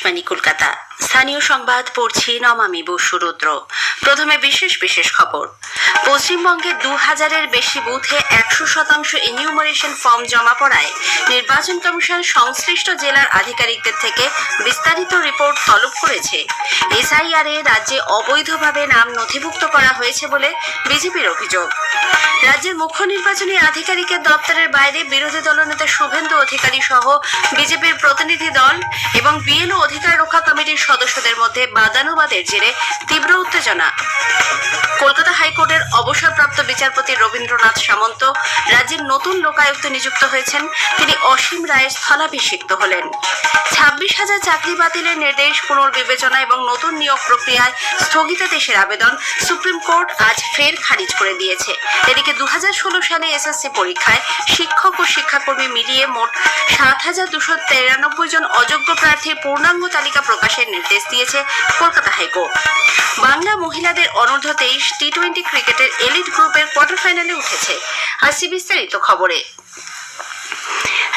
আকাশবাণী কলকাতা। স্থানীয় সংবাদ পড়ছি নমামি বসু রুদ্র। প্রথমে বিশেষ খবর। পশ্চিমবঙ্গে 2000-এর বেশি বুথে 100% এনিউমারেশন ফর্ম জমা পড়ায় নির্বাচন কমিশন সংশ্লিষ্ট জেলার আধিকারিকদের থেকে বিস্তারিত রিপোর্ট তলব করেছে। এসআইআর এ রাজ্যে অবৈধভাবে নাম নথিভুক্ত করা হয়েছে বলে বিজেপির অভিযোগ। রাজ্যের মুখ্য নির্বাচনী আধিকারিকের দপ্তরের বাইরে বিরোধী দলনেতা শুভেন্দু অধিকারী সহ বিজেপির প্রতিনিধি দল এবং বিএলও অধিকার রক্ষা কমিটির সদস্যদের মধ্যে বাদানুবাদের জেরে তীব্র উত্তেজনা। কলকাতা হাইকোর্টের অবসরপ্রাপ্ত বিচারপতি রবীন্দ্রনাথ সামন্ত রাজ্যের নতুন লোকায়ুক্ত নিযুক্ত হয়েছেন। তিনি অসীম রায়ের স্থলাভিষিক্ত হলেন। 26,000 চাকরি বাতিলের নির্দেশ পুনর্বিবেচনা এবং নতুন নিয়োগ প্রক্রিয়ায় স্থগিতাদেশের আবেদন সুপ্রিম কোর্ট আজ ফের খারিজ করে দিয়েছে। এদিকে 2016 সালে এসএসসি পরীক্ষায় শিক্ষক ও শিক্ষাকর্মী মিলিয়ে মোট 7,293 জন অযোগ্য প্রার্থীর পূর্ণাঙ্গ তালিকা প্রকাশের নির্দেশ দিয়েছে কলকাতা হাইকোর্ট। বাংলা মহিলাদের অনূর্ধ্ব 23 টি-20 ক্রিকেটের এলিট গ্রুপের কোয়ার্টার ফাইনালে উঠেছে। আসছি বিস্তারিত খবরে।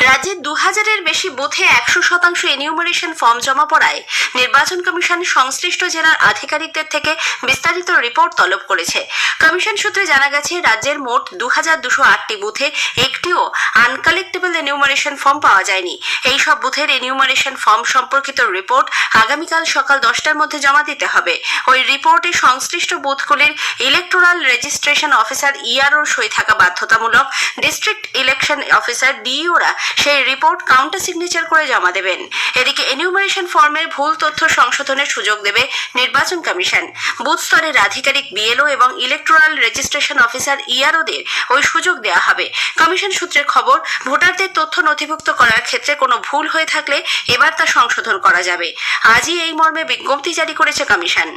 রাজ্যে 2000-এর বেশি বুথে 100% এনিউমারেশন ফর্ম জমা পড়ায় নির্বাচন কমিশন সংশ্লিষ্ট জেলার আধিকারিকদের থেকে বিস্তারিত রিপোর্ট তলব করেছে। কমিশন সূত্রে জানা গেছে, রাজ্যের মোট 2208টি বুথে একটিও আনকালেক্টেবল এনিউমারেশন ফর্ম পাওয়া যায়নি। এই সব বুথের এনিউমারেশন ফর্ম সম্পর্কিত রিপোর্ট আগামীকাল সকাল 10টার মধ্যে জমা দিতে হবে। ওই রিপোর্টে সংশ্লিষ্ট বুথগুলির ইলেকটোরাল রেজিস্ট্রেশন অফিসার ইআরওর সই থাকা বাধ্যতামূলক। ডিস্ট্রিক্ট ইলেকশন অফিসার ডিইওরা সেই রিপোর্ট কাউন্টার সিগনেচার করে জমা দেবেন। এদিকে এনিউমারেশন ফর্মের ভুল তথ্য সংশোধনের সুযোগ দেবে নির্বাচন কমিশন। বুথ স্তরের আধিকারিক বিএলও এবং ইলেকটোরাল রেজিস্ট্রেশন অফিসার ইআরওদের ওই সুযোগ দেওয়া হবে। কমিশন সূত্রের খবর, ভোটারদের তথ্য নথিভুক্ত করার ক্ষেত্রে কোনো ভুল হয়ে থাকলে এবার তা সংশোধন করা যাবে। আজই এই মর্মে বিজ্ঞপ্তি জারি করেছে কমিশন।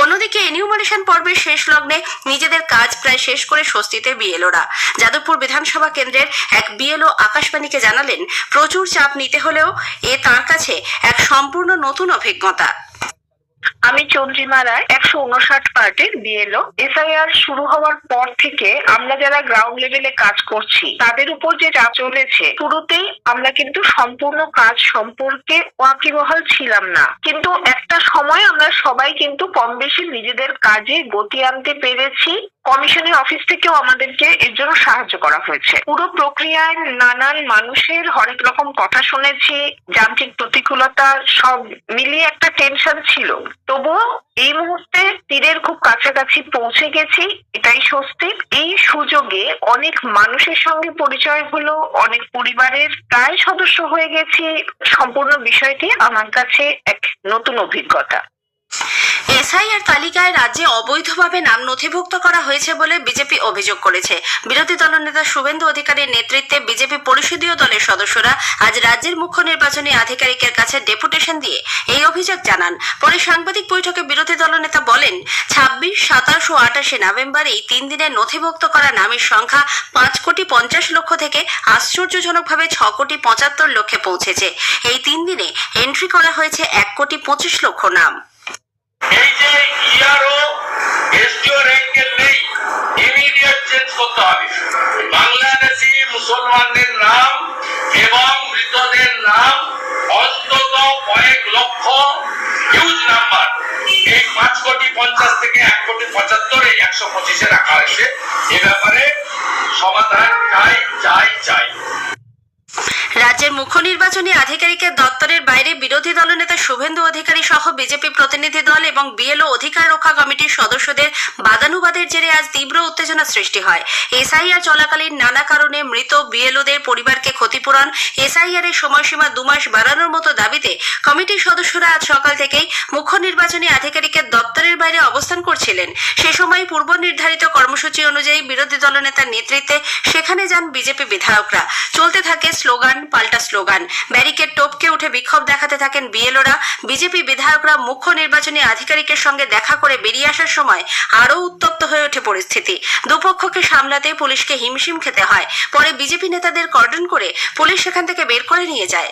অন্যদিকে এনিউমারেশন পর্বের শেষ লগ্নে নিজেদের কাজ প্রায় শেষ করে স্বস্তিতে বিএলওরা। যাদবপুর বিধানসভা কেন্দ্রের এক বিএলও আকাশবাণীকে জানালেন, প্রচুর চাপ নিতে হলেও এ তাঁর কাছে এক সম্পূর্ণ নতুন অভিজ্ঞতা। আমি চন্দ্রিমা রায়, 159 পার্টির বিএলও। এসআইআর শুরু হওয়ার পর থেকে আমরা যারা গ্রাউন্ড লেভেলে কাজ করছি তাদের উপর যে চাপ চলেছে, শুরুতেই আমরা কিন্তু সম্পূর্ণ কাজ সম্পর্কে ওয়াকিবহাল ছিলাম না, কিন্তু একটা সময় আমরা সবাই কিন্তু কম বেশি নিজেদের কাজে গতি আনতে পেরেছি। কমিশনের অফিস থেকেও আমাদেরকে এর জন্য সাহায্য করা হয়েছে। পুরো প্রক্রিয়ায় নানান মানুষের হরেক রকম কথা শুনেছি, যান্ত্রিক প্রতিকূলতা সব মিলিয়ে একটা টেনশন ছিল। তবুও এই মুহূর্তে তীরের খুব কাছাকাছি পৌঁছে গেছি, এটাই স্বস্তি। এই সুযোগে অনেক মানুষের সঙ্গে পরিচয় হলো, অনেক পরিবারের প্রায় সদস্য হয়ে গেছি। সম্পূর্ণ বিষয়টি আমার কাছে এক নতুন অভিজ্ঞতা। এসআইআর তালিকায় রাজ্যে অবৈধভাবে নাম নথিভুক্ত করা হয়েছে বলে বিজেপি অভিযোগ করেছে। বিরোধী দলনেতা শুভেন্দু অধিকারীর নেতৃত্বে বিজেপি পরিষদীয় দলের সদস্যরা আজ রাজ্যের মুখ্য নির্বাচনী আধিকারিকের কাছে ডেপুটেশন দিয়ে এই অভিযোগ জানান। পরে সাংবাদিক বৈঠকে বিরোধী দলনেতা বলেন, 26, 27 ও 28 নভেম্বর এই 3 দিনে নথিভুক্ত করা নামের সংখ্যা 5,50,00,000 থেকে আশ্চর্যজনকভাবে 6,75,00,000 পৌঁছেছে। এই 3 দিনে এন্ট্রি করা হয়েছে 1,25,00,000 নাম। এই যে ইআরও এসডিও র্যাঙ্কের নেই, ইমিডিয়েট চেঞ্জ করতে হবে। বাংলাদেশি মুসলমানদের নাম এবং মৃতদের নাম অন্তত কয়েক লক্ষ, হিউজ নাম্বার, এই 5,50,00,000 থেকে 1,75,00,000 এই 125-এ রাখা হয়েছে। এ ব্যাপারে সমাধান চাই। রাজ্যের মুখ্য নির্বাচনী আধিকারিকের দপ্তরের বাইরে বিরোধী দলনেতা শুভেন্দু অধিকারী সহ বিজেপি প্রতিনিধি দল এবং বিএলও অধিকার রক্ষা কমিটির সদস্যদের বাদানুবাদের জেরে আজ তীব্র উত্তেজনা সৃষ্টি হয়। এসআইআর চলাকালীন নানা কারণে মৃত বিএলওদের পরিবারকে ক্ষতিপূরণ, এসআইআর এর সময়সীমা 2 মাস বাড়ানোর মতো দাবিতে কমিটির সদস্যরা আজ সকাল থেকেই মুখ্য নির্বাচনী আধিকারিকের দপ্তরের বাইরে অবস্থান করছিলেন। সে সময় পূর্ব নির্ধারিত কর্মসূচি অনুযায়ী বিরোধী দলনেতার নেতৃত্বে সেখানে যান বিজেপি বিধায়করা। চলতে থাকে স্লোগান পাল্টা স্লোগান, ব্যারিকেড টপকে উঠে বিক্ষোভ দেখাতে থাকেন বিএলওরা। বিজেপি বিধায়করা মুখ্য নির্বাচনী আধিকারিকের সঙ্গে দেখা করে বেরিয়ে আসার সময় আরও উত্তপ্ত হয়ে ওঠে পরিস্থিতি। দুপক্ষকে সামলাতে পুলিশকে হিমশিম খেতে হয়। পরে বিজেপি নেতাদের কর্ডন করে পুলিশ সেখান থেকে বের করে নিয়ে যায়।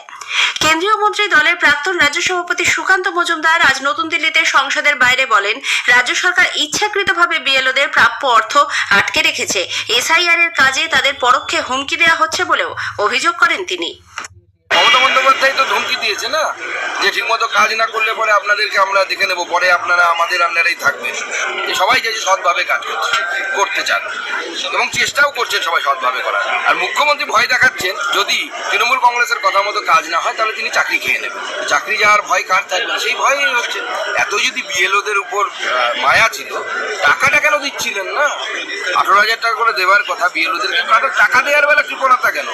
কেন্দ্রীয় মন্ত্রী দলের প্রাক্তন রাজ্য সভাপতি সুকান্ত মজুমদার আজ নতুন দিল্লিতে সংসদের বাইরে বলেন, রাজ্য সরকার ইচ্ছাকৃতভাবে বিএলওদের প্রাপ্য অর্থ আটকে রেখেছে। এসআইআর এর কাজে তাদের পরোক্ষে হুমকি দেওয়া হচ্ছে বলেও অভিযোগ করেন তিনি। মমতা বন্দ্যোপাধ্যায় তো ধমকি দিয়েছে না, যে ঠিকমতো কাজ না করলে পরে আপনাদেরকে আমরা দেখে নেবো, পরে আপনারা আমাদের আন্ডারেই থাকবেন। যে সবাই যে সৎভাবে কাজ করতে চান এবং চেষ্টাও করছেন সবাই সৎভাবে করার। আর মুখ্যমন্ত্রী ভয় দেখাচ্ছেন, যদি তৃণমূল কংগ্রেসের কথা মতো কাজ না হয় তাহলে তিনি চাকরি খেয়ে নেবেন। চাকরি যাওয়ার ভয় কার থাকবে, সেই ভয়ই হচ্ছে। এত যদি বিএলওদের উপর মায়া ছিল, টাকাটা কেন দিচ্ছিলেন না? 18,000 টাকা করে দেওয়ার কথা বিএলওদেরকে, টাকা দেওয়ার বেলা কৃপণতা কেন?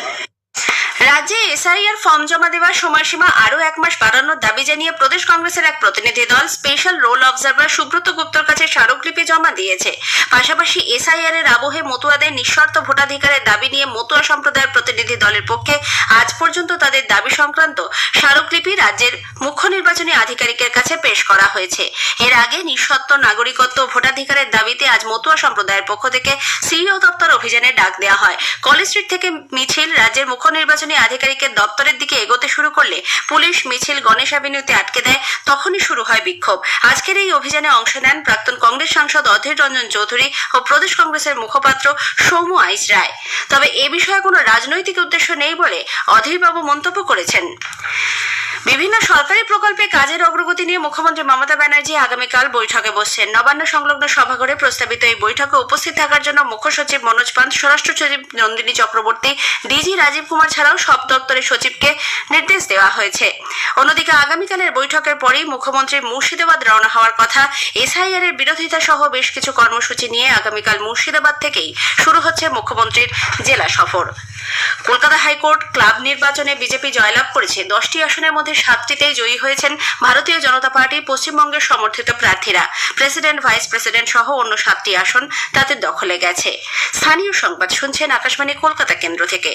রাজ্যে এসআইআর ফর্ম জমা দেওয়ার সময়সীমা আরও 1 মাস বাড়ানোর দাবি জানিয়ে প্রদেশ কংগ্রেসের এক প্রতিনিধি দল স্পেশাল রোল অবজারভার সুব্রত গুপ্তর কাছে স্মারকলিপি জমা দিয়েছে। পাশাপাশি এসআইআর এর আবহে মতুয়াদের নিঃশর্ত ভোটাধিকারের দাবি নিয়ে মতুয়া সম্প্রদায়ের প্রতিনিধি দলের পক্ষে আজ পর্যন্ত তাদের দাবি সংক্রান্ত স্মারকলিপি রাজ্যের মুখ্য নির্বাচনী আধিকারিকের কাছে পেশ করা হয়েছে। এর আগে নিঃশর্ত নাগরিকত্ব ভোটাধিকারের দাবিতে আজ মতুয়া সম্প্রদায়ের পক্ষ থেকে সিইও দপ্তর অভিযানের ডাক দেওয়া হয়। কলেজ স্ট্রিট থেকে মিছিল রাজ্যের মুখ্য নির্বাচনী আধিকারিকের দপ্তরের দিকে এগোতে শুরু করলে পুলিশ মিছিল গণেশ অ্যাভিনিউতে আটকে দেয়। তখনই শুরু হয় বিক্ষোভ। আজকের এই অভিযানে অংশ নেন প্রাক্তন কংগ্রেস সাংসদ অধীর রঞ্জন চৌধুরী ও প্রদেশ কংগ্রেসের মুখপাত্র সৌম্য আইচ রায়। তবে এ বিষয়ে কোনো রাজনৈতিক উদ্দেশ্য নেই বলে অধীরবাবু মন্তব্য করেছেন। বিভিন্ন সরকারি প্রকল্পে কাজের অগ্রগতি নিয়ে মুখ্যমন্ত্রী মমতা ব্যানার্জি আগামীকাল বৈঠকে বসছেন। নবান্ন সংলগ্ন সভাঘরে প্রস্তাবিত এই বৈঠকে উপস্থিত থাকার জন্য মুখ্য সচিব মনোজ পান্ত, স্বরাষ্ট্র সচিব নন্দিনী চক্রবর্তী, ডিজি রাজীব কুমার ছাড়াও সব দপ্তরের সচিবকে নির্দেশ দেওয়া হয়েছে। অন্যদিকে আগামীকালের বৈঠকের পরেই মুখ্যমন্ত্রী মুর্শিদাবাদ রওনা হওয়ার কথা। এসআইআর এর বিরোধিতা সহ বেশ কিছু কর্মসূচি নিয়ে আগামীকাল মুর্শিদাবাদ থেকেই শুরু হচ্ছে মুখ্যমন্ত্রীর জেলা সফর। কলকাতা হাইকোর্ট ক্লাব নির্বাচনে বিজেপি জয়লাভ করেছে। 10টি আসনের মধ্যে 7টিতেই জয়ী হয়েছেন ভারতীয় জনতা পার্টি পশ্চিমবঙ্গের সমর্থিত প্রার্থীরা। প্রেসিডেন্ট, ভাইস প্রেসিডেন্ট সহ অন্য 7টি আসন তাদের দখলে গেছে। স্থানীয় সংবাদ শুনছেন আকাশবাণী কলকাতা কেন্দ্র থেকে।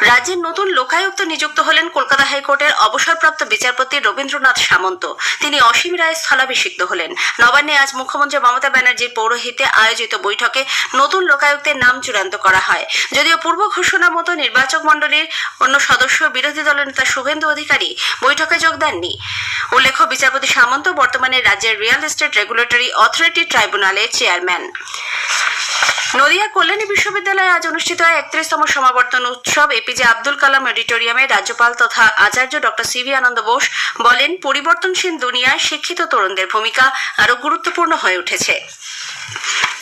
রাজ্যের নতুন লোকায়ুক্ত নিযুক্ত হলেন কলকাতা হাইকোর্টের অবসরপ্রাপ্ত বিচারপতি রবীন্দ্রনাথ সামন্ত। তিনি অসীম রায়ে স্থলাভিষিক্ত হলেন। নবান্নে আজ মুখ্যমন্ত্রী মমতা ব্যানার্জির পৌরোহিত্যে আয়োজিত বৈঠকে নতুন লোকায়ুক্তের নাম চূড়ান্ত করা হয়। যদিও পূর্ব ঘোষণা মতো নির্বাচক মণ্ডলীর অন্য সদস্য বিরোধী দলের নেতা শুভেন্দু অধিকারী বৈঠকে যোগ দেননি। উল্লেখ্য, বিচারপতি সামন্ত বর্তমানে রাজ্যের রিয়েল এস্টেট রেগুলেটরি অথরিটি ট্রাইব্যুনালের চেয়ারম্যান। নদিয়া কল্যাণী বিশ্ববিদ্যালয়ে আজ অনুষ্ঠিত হয় 31তম সমাবর্তন উৎসব। এপিজে আব্দুল কালাম অডিটোরিয়ামে রাজ্যপাল তথা আচার্য ডক্টর সিভি আনন্দ বোস বলেন, পরিবর্তনশীল দুনিয়ায় শিক্ষিত তরুণদের ভূমিকা আরো গুরুত্বপূর্ণ হয়ে উঠেছে।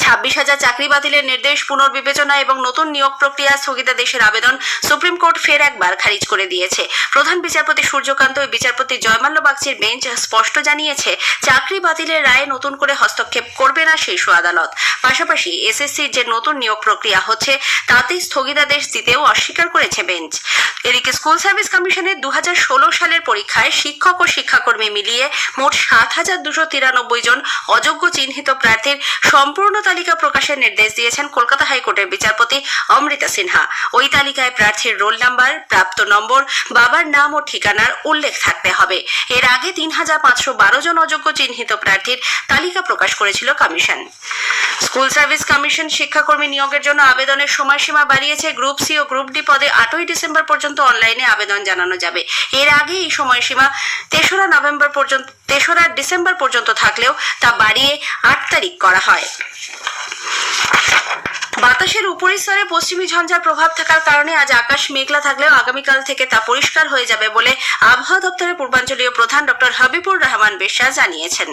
26,000 চাকরি বাতিলের নির্দেশ, পুনর্বিবেচনা এবং নতুন নিয়োগ প্রক্রিয়া স্থগিতাদেশের আবেদন সুপ্রিম কোর্ট ফের একবার খারিজ করে দিয়েছে। প্রধান বিচারপতি সূর্যকান্ত ও বিচারপতি জয়মাল্য বাগচির বেঞ্চ স্পষ্ট জানিয়েছে, চাকরি বাতিলের রায়ে নতুন করে হস্তক্ষেপ করবে না শীর্ষ আদালত। পাশাপাশি এসএসসির যে নতুন নিয়োগ প্রক্রিয়া হচ্ছে তাতে স্থগিতাদেশ দিতেও অস্বীকার করেছে বেঞ্চ। এদিকে স্কুল সার্ভিস কমিশনের 2016 সালের পরীক্ষায় শিক্ষক ও শিক্ষাকর্মী মিলিয়ে মোট 7,293 জন অযোগ্য চিহ্নিত প্রার্থীর সম্পূর্ণ তালিকা প্রকাশের নির্দেশ দিয়েছেন কলকাতা হাইকোর্টের বিচারপতি অমৃতা সিনহা। ওই তালিকায় প্রার্থীর রোল নাম্বার, প্রাপ্ত নম্বর, বাবার নাম ও ঠিকানার উল্লেখ থাকতে হবে। এর আগে 3,512 জন অযোগ্য চিহ্নিত প্রার্থীর তালিকা প্রকাশ করেছিল কমিশন। স্কুল সার্ভিস কমিশন শিক্ষাকর্মী নিয়োগের জন্য আবেদনের সময়সীমা বাড়িয়েছে। গ্রুপ সি ও গ্রুপ ডি পদে 8ই ডিসেম্বর পর্যন্ত অনলাইনে আবেদন জানানো যাবে। এর আগে এই সময়সীমা 3রা ডিসেম্বর পর্যন্ত থাকলেও তা বাড়িয়ে 8 তারিখ করা হয়। বাতাসের উপরিস্তরে পশ্চিমী ঝঞ্ঝার প্রভাব থাকার কারণে আজ আকাশ মেঘলা থাকলেও আগামীকাল থেকে তা পরিষ্কার হয়ে যাবে বলে আবহাওয়া দপ্তরের পূর্বাঞ্চলীয় প্রধান ডক্টর হাবিবুর রহমান বিশ্বাস জানিয়েছেন।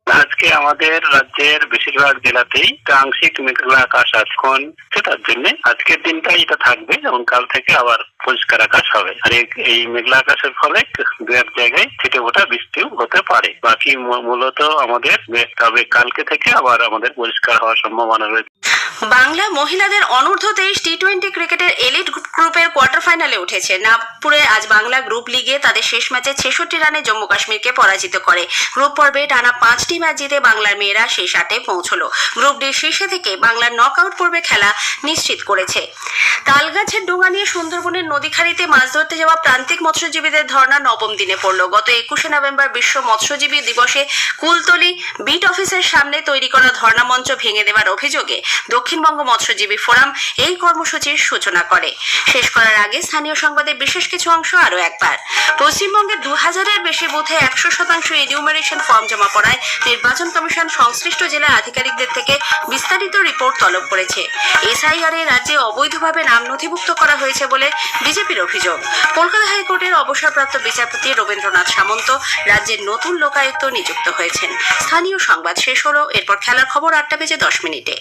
আজকে আমাদের রাজ্যের বেশিরভাগ জেলাতেই আংশিক মেঘলা আকাশ এখন, তার জন্য আজকের দিনটাই এটা থাকবে এবং কাল থেকে আবার পরিষ্কার আকাশ হবে। আর এই মেঘলা আকাশের ফলে দু এক জায়গায় ছিটে ফোটা বৃষ্টিও হতে পারে। বাকি মূলত আমাদের তবে কালকে থেকে আবার আমাদের পরিষ্কার হওয়ার সম্ভাবনা রয়েছে। বাংলা মহিলাদের অনূর্ধ্ব 23 টি20 ক্রিকেটের এলিট গ্রুপের কোয়ার্টার ফাইনালে উঠেছে। নাগপুরে আজ বাংলা গ্রুপ লিগে তাদের শেষ ম্যাচে 66 রানে জম্মু কাশ্মীরকে পরাজিত করে। গ্রুপ পর্বে টানা 5টি ম্যাচ জিতে বাংলার মেয়েরা শেষ 8-এ পৌঁছলো। গ্রুপ ডি শীর্ষে থেকে বাংলার নকআউট পর্বে খেলা নিশ্চিত করেছে। তালগাছের ডোঙা নিয়ে সুন্দরবনের নদীখাড়িতে মাছ ধরতে যাওয়া প্রান্তিক মৎস্যজীবীদের ধর্ণা 9ম দিনে পড়ল। গত 21শে নভেম্বর বিশ্ব মৎস্যজীবী দিবসে কুলতলি বিট অফিসের সামনে তৈরি করা ধর্ণা মঞ্চ ভেঙে দেওয়ার অভিযোগে দক্ষিণবঙ্গ মৎস্যজীবী ফোরাম এই কর্মসূচির সূচনা করে। শেষ করার আগে স্থানীয় সংবাদের বিশেষ কিছু অংশ আরো একবার। পশ্চিমবঙ্গের 2000-এর বেশি বুথে 100% এনিউমারেশন ফর্ম জমা পড়ায় নির্বাচন নির্বাচন কমিশন সংশ্লিষ্ট জেলা আধিকারিকদের থেকে বিস্তারিত রিপোর্ট তলব করেছে। এসআইআর এ রাজ্যে অবৈধভাবে নাম নথিভুক্ত করা হয়েছে বলে বিজেপির অভিযোগ। কলকাতা হাইকোর্টের অবসরপ্রাপ্ত বিচারপতি রবীন্দ্রনাথ সামন্ত রাজ্যের নতুন লোকায়ুক্ত নিযুক্ত হয়েছেন। স্থানীয় সংবাদ শেষ হলো, এরপর খেলার খবর 8টা বেজে 10 মিনিটে।